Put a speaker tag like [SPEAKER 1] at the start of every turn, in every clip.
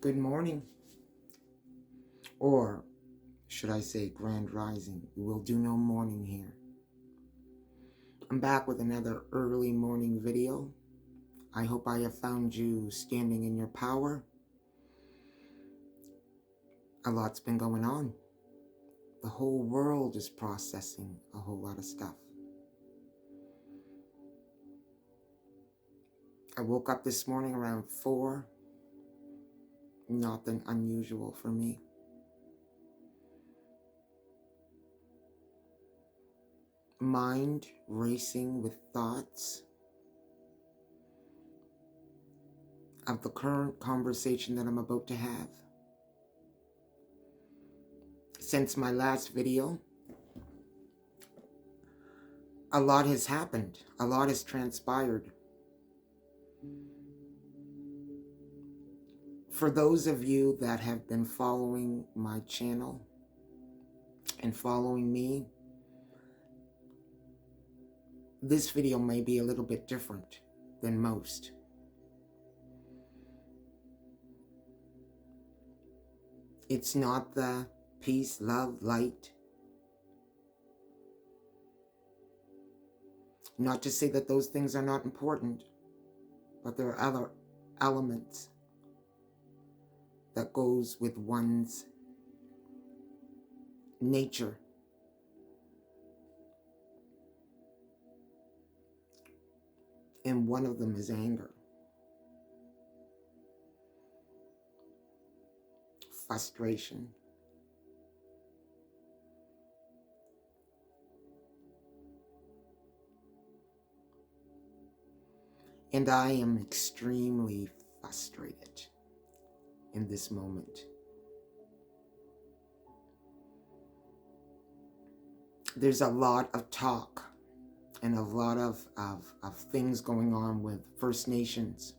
[SPEAKER 1] Good morning, or should I say grand rising. We will do no morning here. I'm back with another early morning video. I hope I have found you standing in your power. A lot's been going on. The whole world is processing a whole lot of stuff. I woke up this morning around 4. Nothing unusual for me. Mind racing with thoughts of the current conversation that I'm about to have. Since my last video, a lot has happened. A lot has transpired. For those of you that have been following my channel and following me, this video may be a little bit different than most. It's not the peace, love, light. Not to say that those things are not important, but there are other elements that goes with one's nature. And one of them is anger, frustration, and I am extremely frustrated in this moment. There's a lot of talk and a lot of things going on with First Nations,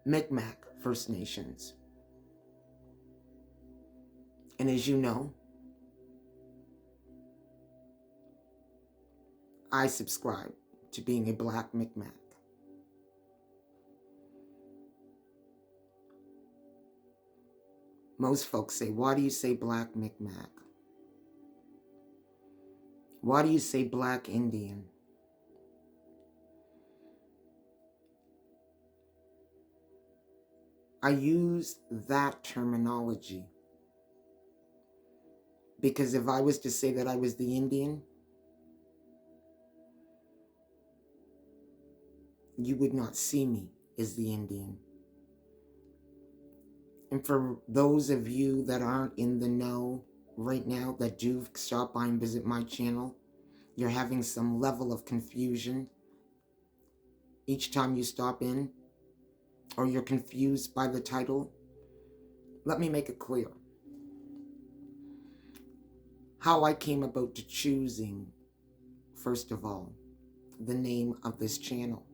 [SPEAKER 1] Mi'kmaq First Nations. And as you know, I subscribe to being a Black Mi'kmaq. Most folks say, why do you say Black Mi'kmaq? Why do you say Black Indian? I use that terminology because if I was to say that I was the Indian, you would not see me as the Indian. And for those of you that aren't in the know right now, that do stop by and visit my channel, you're having some level of confusion each time you stop in, or you're confused by the title. Let me make it clear how I came about to choosing, first of all, the name of this channel.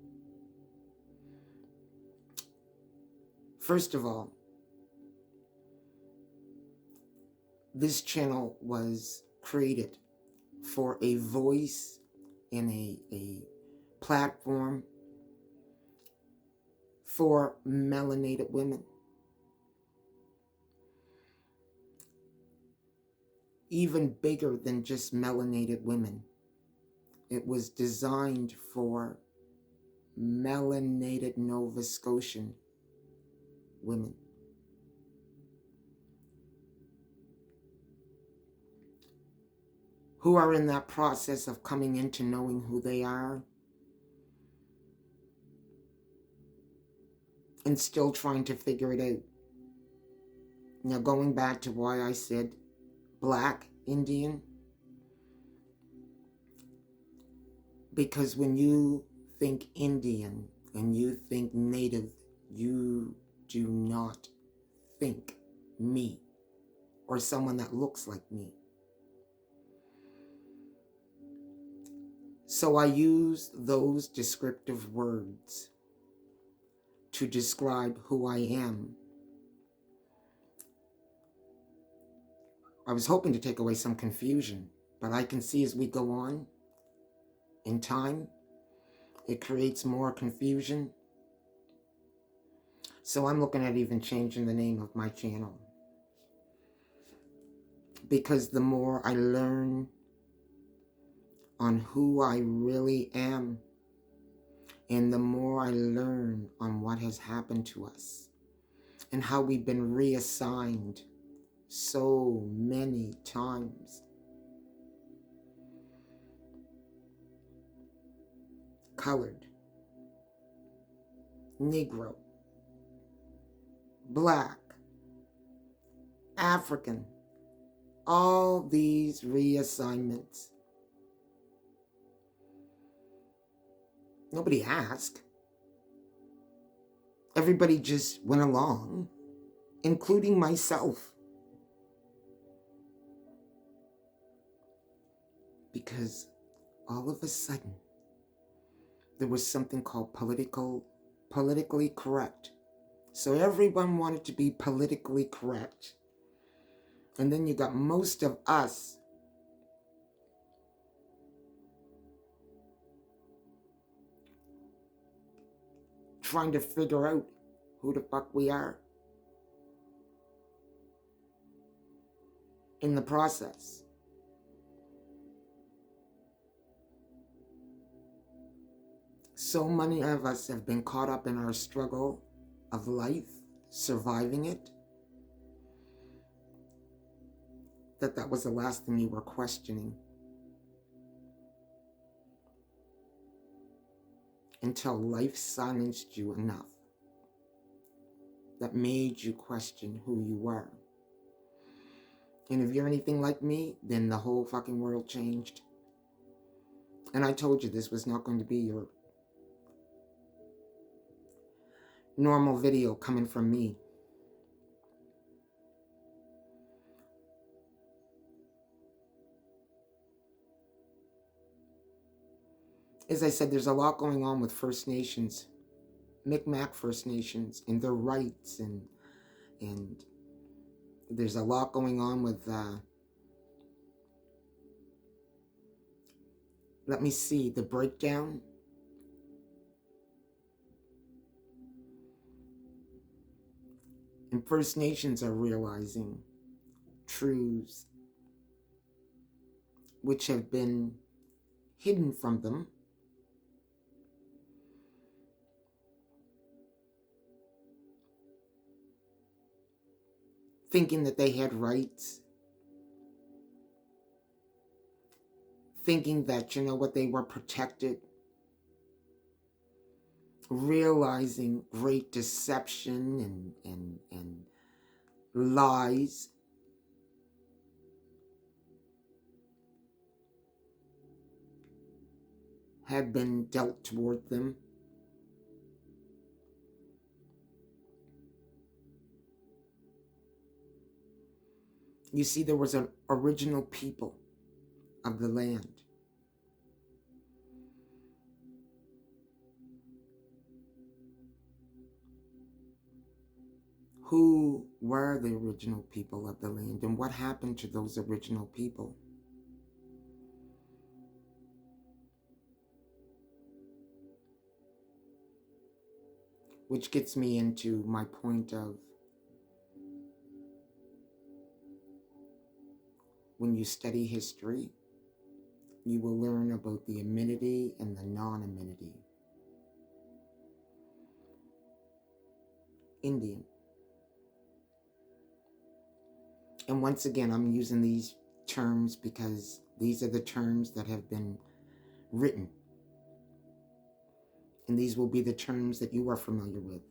[SPEAKER 1] First of all, this channel was created for a voice and a platform for melanated women. Even bigger than just melanated women. It was designed for melanated Nova Scotian women. Who are in that process of coming into knowing who they are and still trying to figure it out. Now, going back to why I said Black Indian, because when you think Indian and you think Native, you do not think me or someone that looks like me. So I use those descriptive words to describe who I am. I was hoping to take away some confusion, but I can see as we go on in time, it creates more confusion. So I'm looking at even changing the name of my channel. Because the more I learn on who I really am, and the more I learn on what has happened to us, and how we've been reassigned so many times. Colored, Negro, Black, African, all these reassignments. Nobody asked. Everybody just went along, including myself. Because all of a sudden, there was something called politically correct. So everyone wanted to be politically correct. And then you got most of us trying to figure out who the fuck we are in the process. So many of us have been caught up in our struggle of life, surviving it, that was the last thing you were questioning. Until life silenced you enough that made you question who you were. And if you're anything like me, then the whole fucking world changed. And I told you this was not going to be your normal video coming from me. As I said, there's a lot going on with First Nations, Mi'kmaq First Nations, and their rights, and there's a lot going on with, let me see, the breakdown. And First Nations are realizing truths which have been hidden from them. Thinking that they had rights. Thinking that, you know what, they were protected. Realizing great deception and lies. Had been dealt toward them. You see, there was an original people of the land. Who were the original people of the land, and what happened to those original people? Which gets me into my point of when you study history, you will learn about the amenity and the non-amenity. Indian. And once again, I'm using these terms because these are the terms that have been written. And these will be the terms that you are familiar with.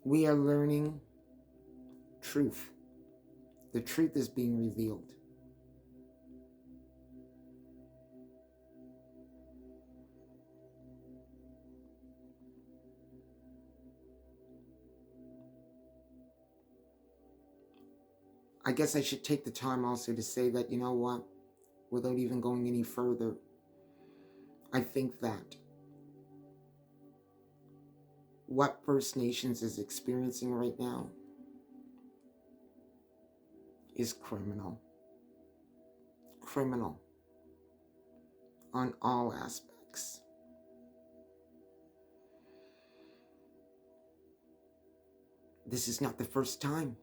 [SPEAKER 1] We are learning truth. The truth is being revealed. I guess I should take the time also to say that, you know what, without even going any further, I think that what First Nations is experiencing right now is criminal. Criminal on all aspects. This is not the first time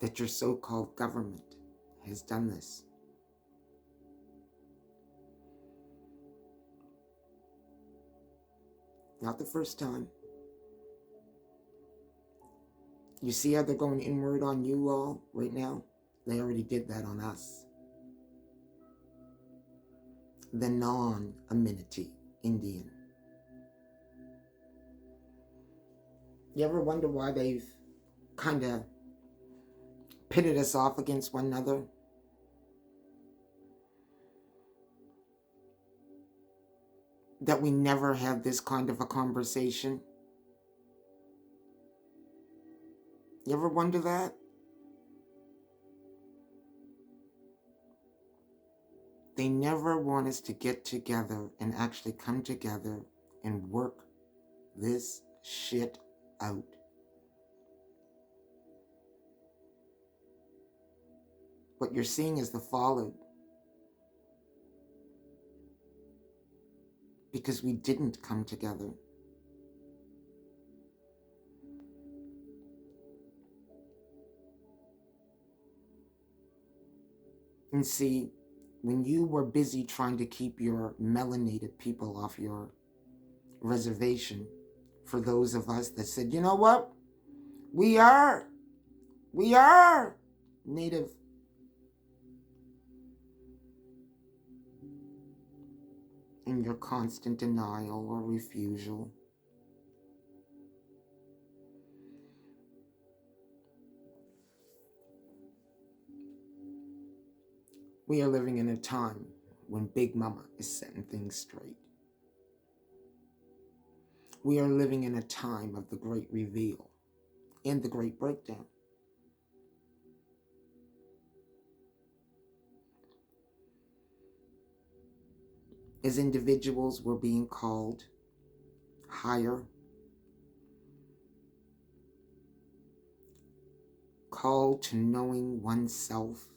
[SPEAKER 1] that your so-called government has done this. Not the first time. You see how they're going inward on you all right now? They already did that on us. The non-amenity Indian. You ever wonder why they've kind of pitted us off against one another? That we never have this kind of a conversation? You ever wonder that? They never want us to get together and actually come together and work this shit out. What you're seeing is the fallout. Because we didn't come together. And see, when you were busy trying to keep your melanated people off your reservation, for those of us that said, you know what? We are Native. In your constant denial or refusal. We are living in a time when Big Mama is setting things straight. We are living in a time of the great reveal and the great breakdown. As individuals, we're being called higher, called to knowing oneself,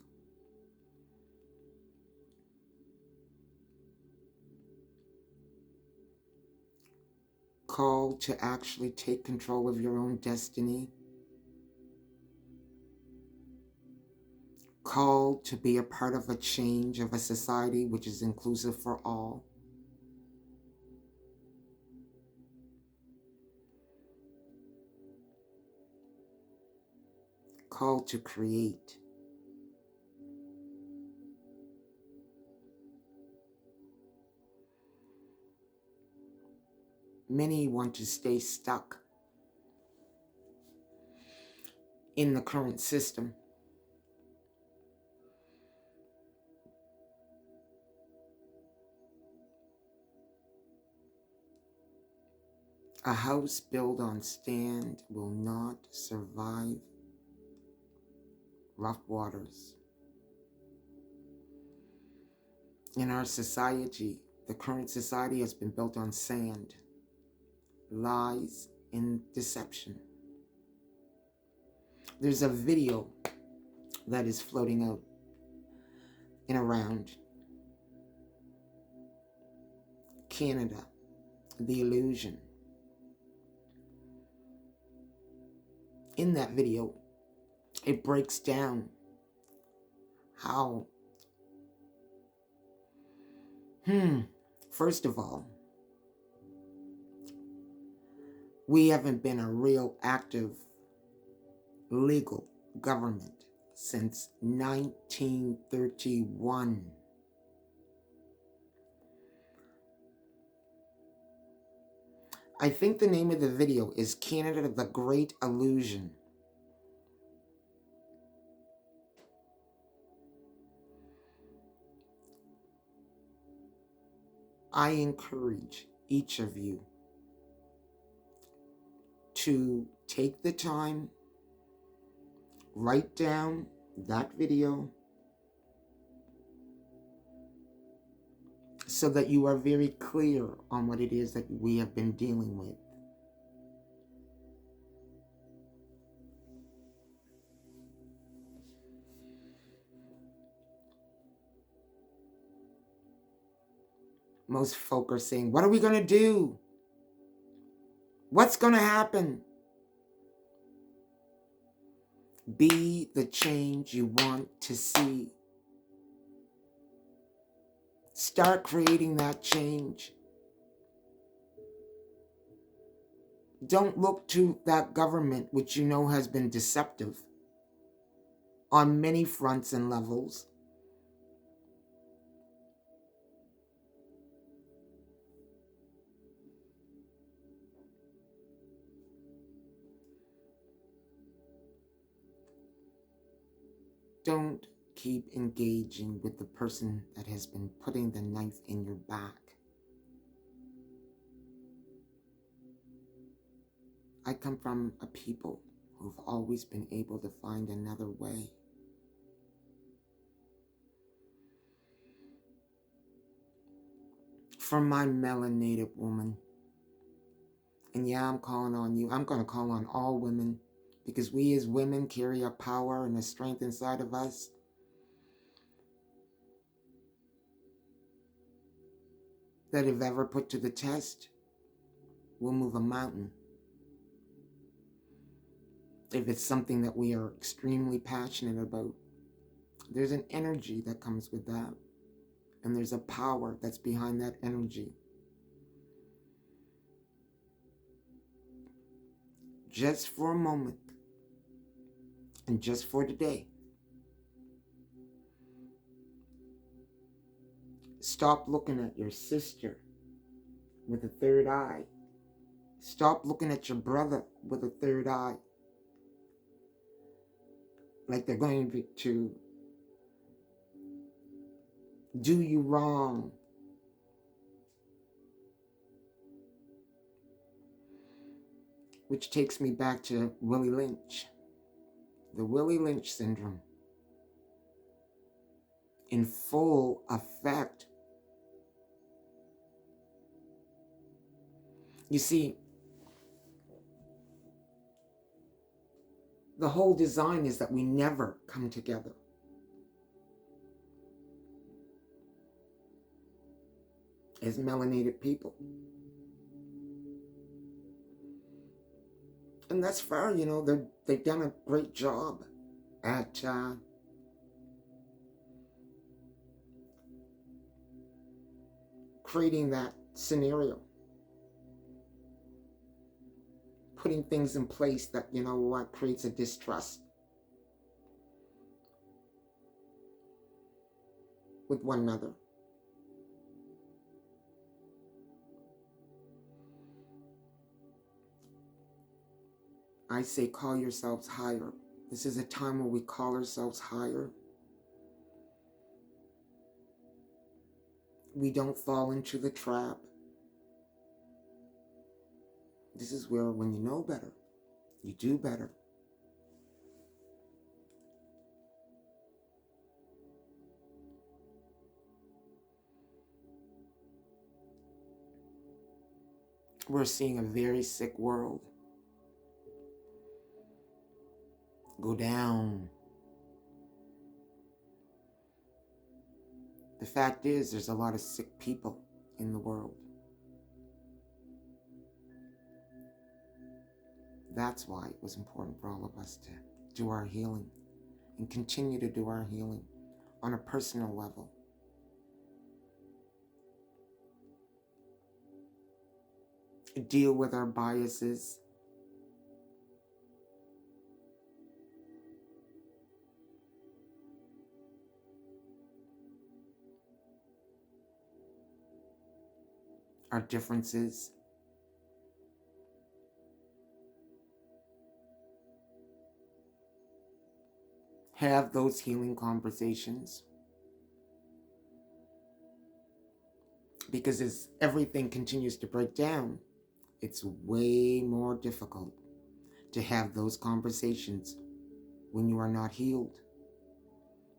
[SPEAKER 1] called to actually take control of your own destiny, called to be a part of a change of a society which is inclusive for all. Called to create. Many want to stay stuck in the current system. A house built on sand will not survive rough waters. In our society, the current society has been built on sand, lies, and deception. There's a video that is floating out and around Canada, the illusion. In that video, it breaks down how, first of all, we haven't been a real active legal government since 1931. I think the name of the video is Canada, the Great Illusion. I encourage each of you to take the time, write down that video, so that you are very clear on what it is that we have been dealing with. Most folk are saying, what are we going to do? What's going to happen? Be the change you want to see. Start creating that change. Don't look to that government, which you know has been deceptive on many fronts and levels. Don't keep engaging with the person that has been putting the knife in your back. I come from a people who've always been able to find another way. For my melanated woman, and yeah, I'm calling on you. I'm going to call on all women, because we as women carry a power and a strength inside of us that, if ever put to the test, will move a mountain. If it's something that we are extremely passionate about, there's an energy that comes with that. And there's a power that's behind that energy. Just for a moment, and just for today, stop looking at your sister with a third eye. Stop looking at your brother with a third eye. Like they're going to do you wrong. Which takes me back to Willie Lynch. The Willie Lynch syndrome. In full effect. You see, the whole design is that we never come together. As melanated people. And that's fair, you know, they've done a great job at creating that scenario. Putting things in place that, you know what, creates a distrust with one another. I say call yourselves higher. This is a time where we call ourselves higher. We don't fall into the trap. This is where, when you know better, you do better. We're seeing a very sick world go down. The fact is, there's a lot of sick people in the world. That's why it was important for all of us to do our healing and continue to do our healing on a personal level. Deal with our biases. Our differences. Have those healing conversations. Because as everything continues to break down, it's way more difficult to have those conversations when you are not healed.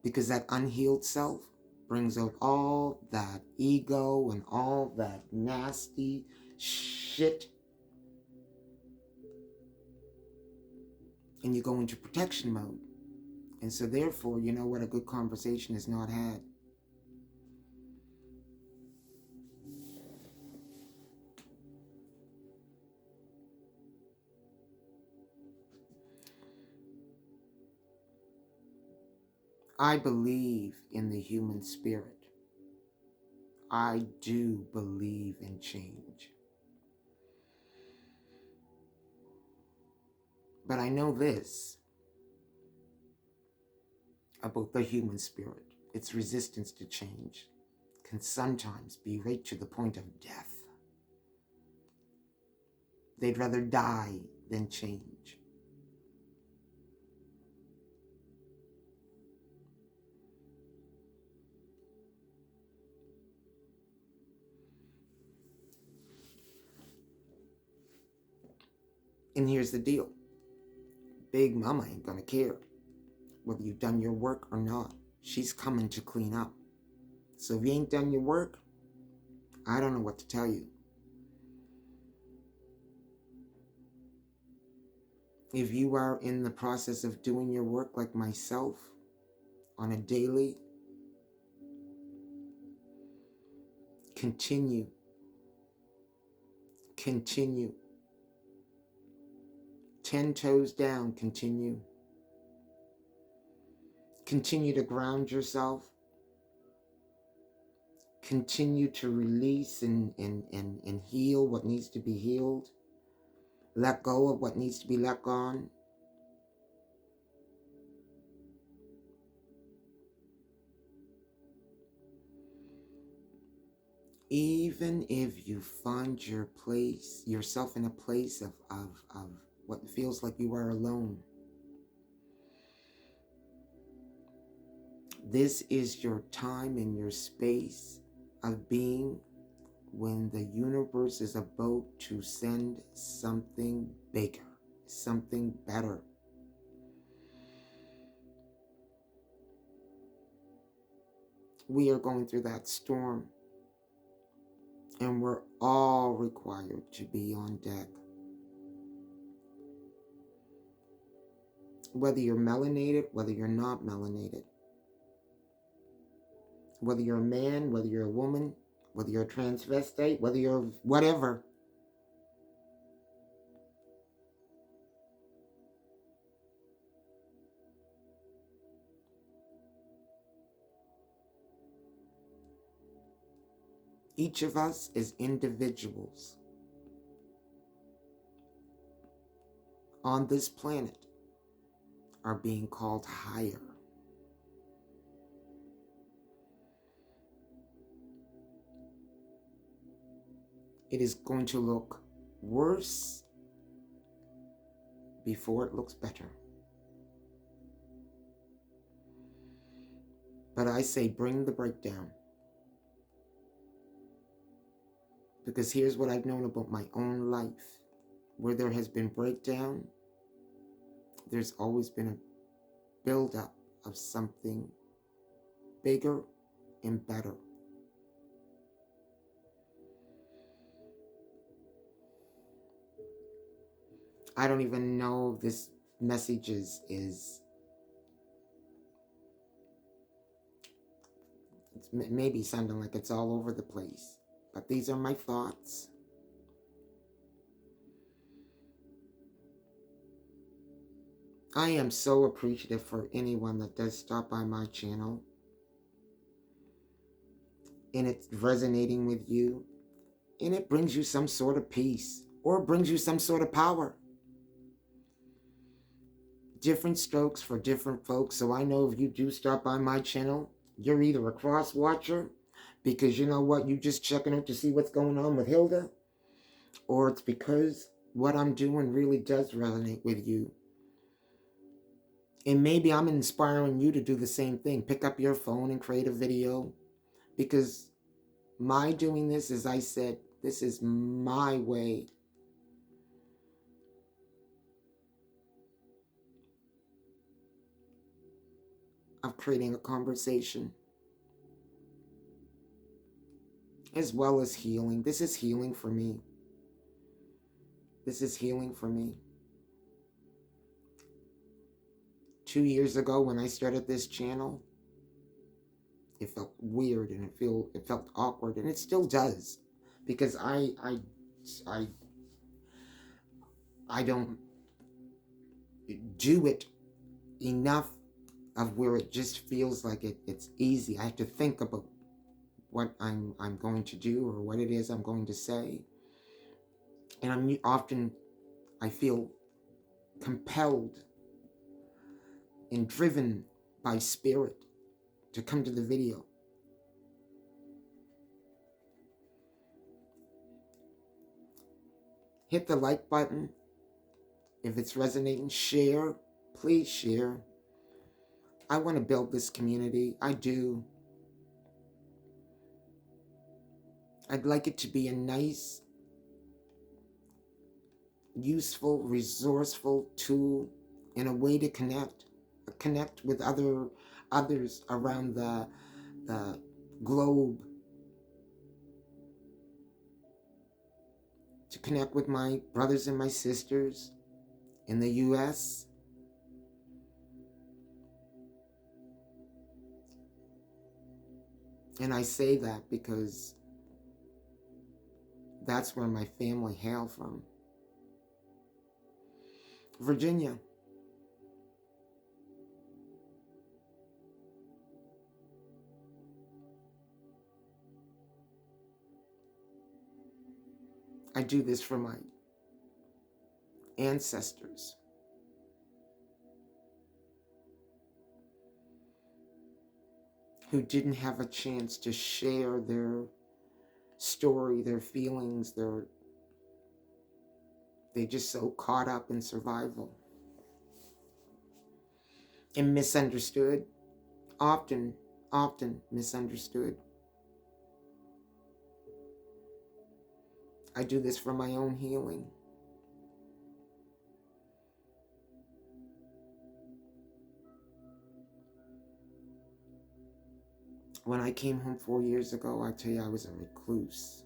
[SPEAKER 1] Because that unhealed self brings out all that ego and all that nasty shit. And you go into protection mode. And so therefore, you know what, a good conversation is not had. I believe in the human spirit. I do believe in change. But I know this about the human spirit. Its resistance to change can sometimes be right to the point of death. They'd rather die than change. And here's the deal. Big Mama ain't gonna care whether you've done your work or not. She's coming to clean up. So if you ain't done your work, I don't know what to tell you. If you are in the process of doing your work like myself on a daily, continue. 10 toes down, continue. Continue to ground yourself. Continue to release and heal what needs to be healed. Let go of what needs to be let gone. Even if you find yourself in a place of what feels like you are alone, this is your time and your space of being when the universe is about to send something bigger, something better. We are going through that storm, and we're all required to be on deck. Whether you're melanated, whether you're not melanated, whether you're a man, whether you're a woman, whether you're a transvestite, whether you're whatever. Each of us as individuals on this planet are being called higher. It is going to look worse before it looks better. But I say bring the breakdown. Because here's what I've known about my own life. Where there has been breakdown, there's always been a buildup of something bigger and better. I don't even know if this message is it's maybe sounding like it's all over the place, but these are my thoughts. I am so appreciative for anyone that does stop by my channel and it's resonating with you and it brings you some sort of peace or brings you some sort of power. Different strokes for different folks. So I know if you do stop by my channel, you're either a cross watcher because you know what, you just checking out to see what's going on with Hilda, or it's because what I'm doing really does resonate with you. And maybe I'm inspiring you to do the same thing. Pick up your phone and create a video, because my doing this, as I said, this is my way of creating a conversation as well as healing. This is healing for me. This is healing for me. 2 years ago when I started this channel, it felt weird and it felt awkward, and it still does, because I don't do it enough of where it just feels like it's easy. I have to think about what I'm going to do or what it is I'm going to say. And I feel compelled and driven by spirit to come to the video. Hit the like button. If it's resonating, share. Please share. I want to build this community. I do. I'd like it to be a nice, useful, resourceful tool and a way to connect with others around the globe, to connect with my brothers and my sisters in the US. And I say that because that's where my family hail from. Virginia. I do this for my ancestors. Who didn't have a chance to share their story, their feelings, they just so caught up in survival. And misunderstood, often misunderstood. I do this for my own healing. When I came home 4 years ago, I tell you, I was a recluse.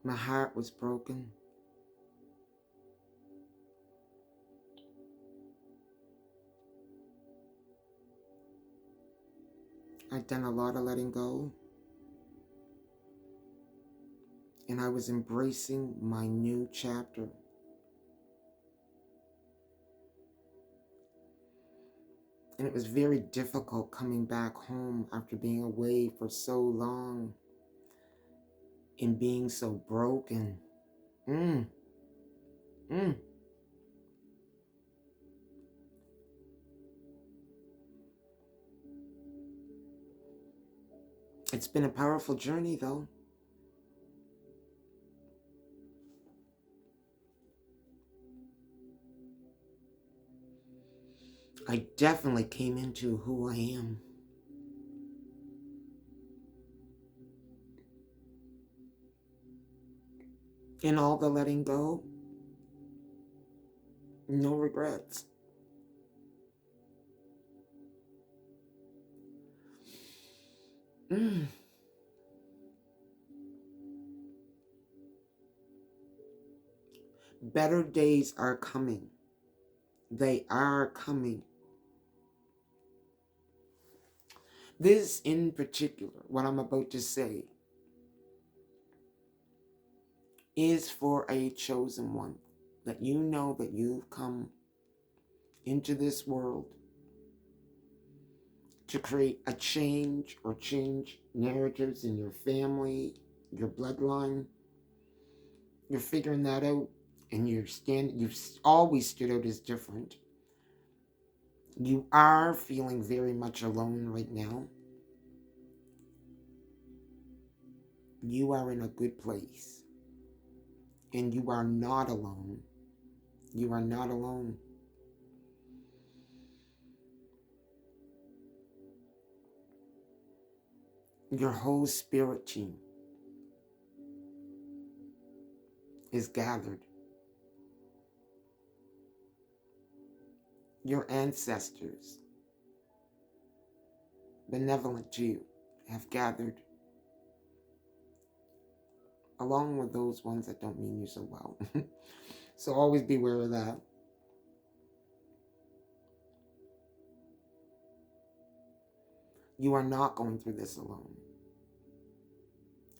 [SPEAKER 1] My heart was broken. I'd done a lot of letting go. And I was embracing my new chapter. And it was very difficult coming back home after being away for so long and being so broken. It's been a powerful journey, though. I definitely came into who I am. In all the letting go, no regrets. Better days are coming. They are coming. This in particular, what I'm about to say, is for a chosen one. That you know that you've come into this world to create a change or change narratives in your family, your bloodline. You're figuring that out, and you've always stood out as different. You are feeling very much alone right now. You are in a good place. And you are not alone. You are not alone. Your whole spirit team is gathered. Your ancestors, benevolent to you, have gathered, along with those ones that don't mean you so well. So always beware of that. You are not going through this alone.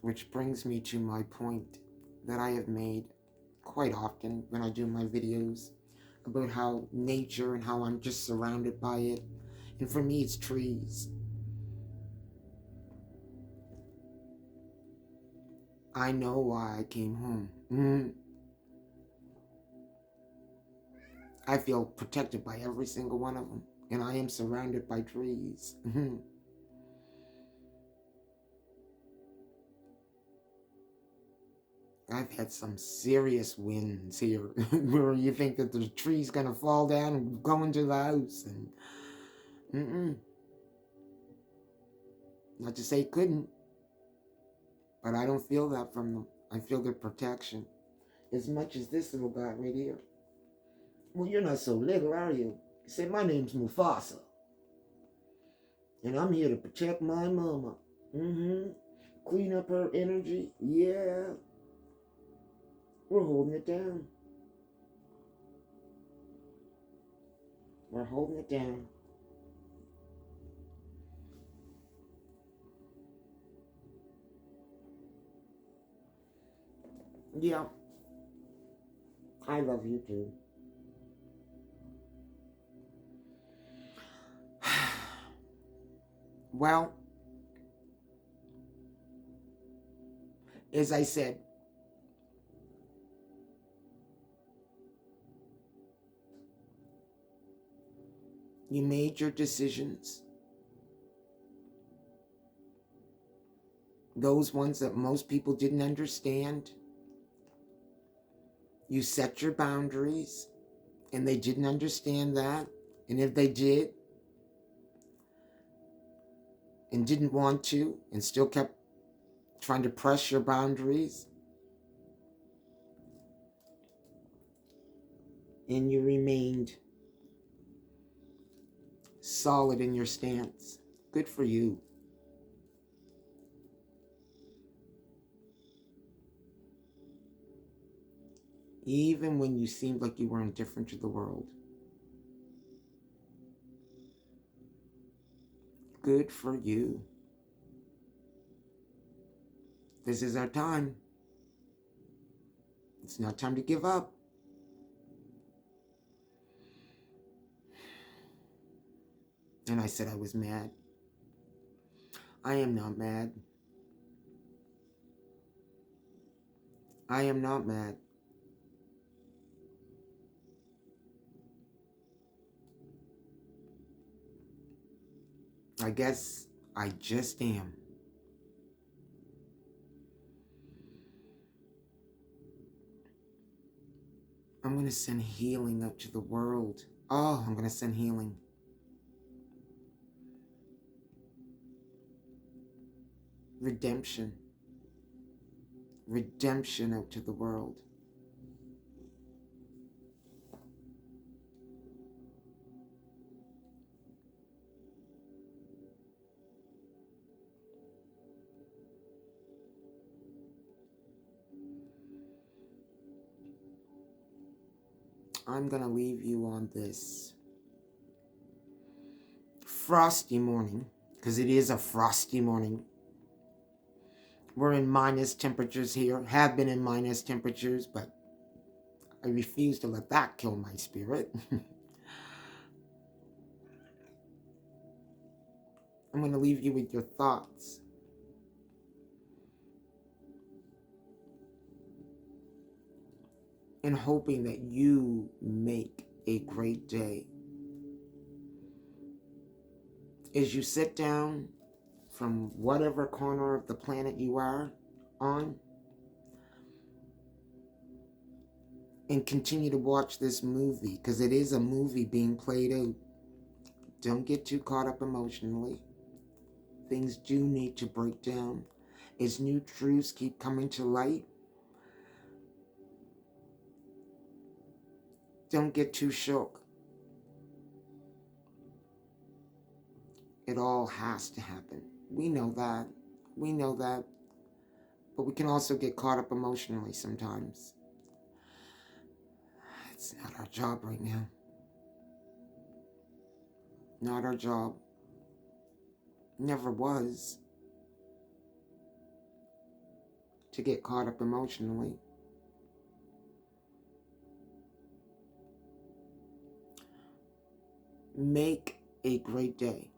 [SPEAKER 1] Which brings me to my point that I have made quite often when I do my videos about how nature and how I'm just surrounded by it. And for me, it's trees. I know why I came home. I feel protected by every single one of them. And I am surrounded by trees. I've had some serious winds here where you think that the tree's gonna fall down and go into the house. And not to say it couldn't, but I don't feel that from them. I feel their protection as much as this little guy right here. Well, you're not so little, are you? You say, my name's Mufasa. And I'm here to protect my mama. Clean up her energy. Yeah. We're holding it down. We're holding it down. Yeah. I love you too. Well, as I said, you made your decisions. Those ones that most people didn't understand. You set your boundaries, and they didn't understand that. And if they did, and didn't want to, and still kept trying to press your boundaries, and you remained solid in your stance. Good for you. Even when you seemed like you were indifferent to the world. Good for you. This is our time. It's not time to give up. And I said I was mad. I am not mad. I am not mad. I guess I just am. I'm going to send healing up to the world. Oh, I'm going to send healing. Redemption. Redemption out to the world. I'm going to leave you on this frosty morning, because it is a frosty morning. We're in minus temperatures here, have been in minus temperatures, but I refuse to let that kill my spirit. I'm going to leave you with your thoughts. And hoping that you make a great day. As you sit down from whatever corner of the planet you are on, and continue to watch this movie, because it is a movie being played out. Don't get too caught up emotionally. Things do need to break down. As new truths keep coming to light, don't get too shook. It all has to happen. We know that. We know that. But we can also get caught up emotionally sometimes. It's not our job right now. Not our job. Never was. To get caught up emotionally. Make a great day.